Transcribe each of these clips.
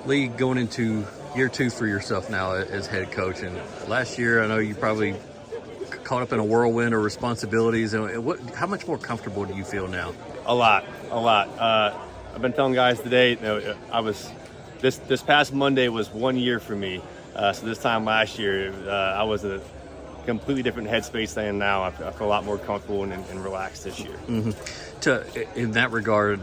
Lee, going into year 2 for yourself now as head coach, and last year I know you probably caught up in a whirlwind of responsibilities. And how much more comfortable do you feel now? A lot. I've been telling guys today, this past Monday was 1 year for me. So this time last year, I was a completely different headspace than I am now. I feel a lot more comfortable and relaxed this year. Mm-hmm. In that regard,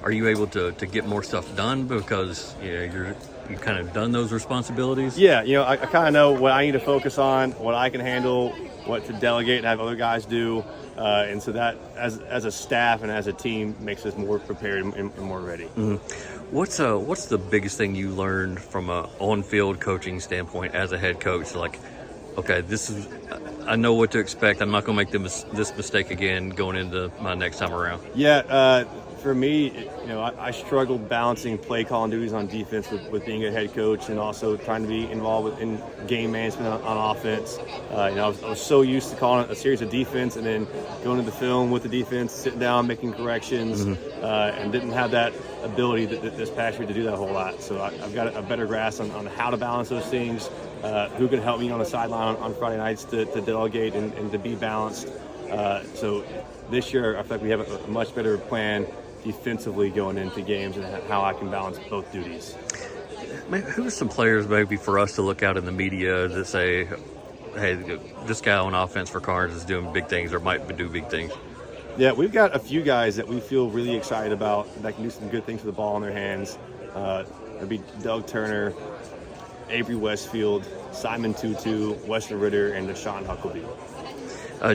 are you able to get more stuff done because you've kind of done those responsibilities? Yeah, I kind of know what I need to focus on, what I can handle, what to delegate and have other guys do. And so that, as a staff and as a team, makes us more prepared and more ready. Mm-hmm. What's the biggest thing you learned from a on-field coaching standpoint as a head coach? Like, okay, I know what to expect. I'm not going to make this mistake again going into my next time around. Yeah, for me, I struggled balancing play calling duties on defense with being a head coach and also trying to be involved in game management on offense. I was so used to calling a series of defense and then going to the film with the defense, sitting down, making corrections, and didn't have that ability this past year to do that a whole lot. So I've got a better grasp on how to balance those things, who can help me on the sideline on Friday nights to delegate and to be balanced. So this year, I feel like we have a much better plan defensively going into games and how I can balance both duties. Who are some players maybe for us to look out in the media that say, hey, this guy on offense for Karns is doing big things or might do big things? Yeah, we've got a few guys that we feel really excited about that can do some good things with the ball in their hands. It'd be Doug Turner, Avery Westfield, Simon Tutu, Weston Ritter, and Deshaun Huckleby.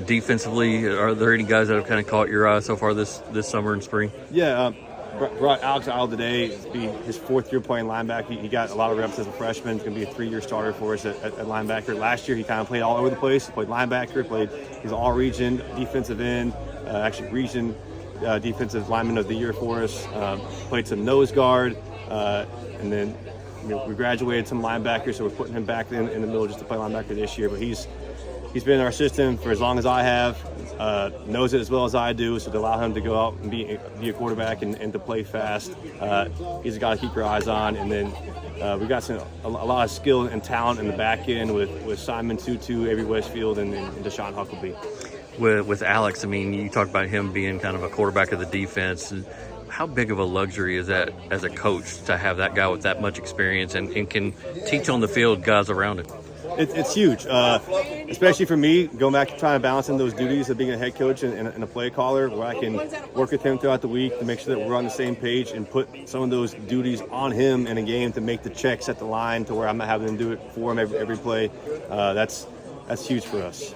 Defensively, are there any guys that have kind of caught your eye so far this summer and spring? Yeah, brought Alex Isle today. It'll be his 4th year playing linebacker. He got a lot of reps as a freshman. He's going to be a 3-year starter for us at linebacker. Last year, he kind of played all over the place. He played linebacker, he's all-region, defensive end, region defensive lineman of the year for us. Played some nose guard, and then we graduated some linebackers, so we're putting him back in the middle just to play linebacker this year. But he's been in our system for as long as I have, knows it as well as I do, so to allow him to go out and be a quarterback and to play fast, he's a guy to keep your eyes on. And then we've got a lot of skill and talent in the back end with Simon Tutu, Avery Westfield, and Deshaun Huckleby. With Alex, I mean, you talked about him being kind of a quarterback of the defense. How big of a luxury is that as a coach to have that guy with that much experience and can teach on the field guys around him? It's huge, especially for me, going back to trying to balance in those duties of being a head coach and a play caller, where I can work with him throughout the week to make sure that we're on the same page and put some of those duties on him in a game to make the checks at the line to where I'm not having to do it for him every play. That's huge for us.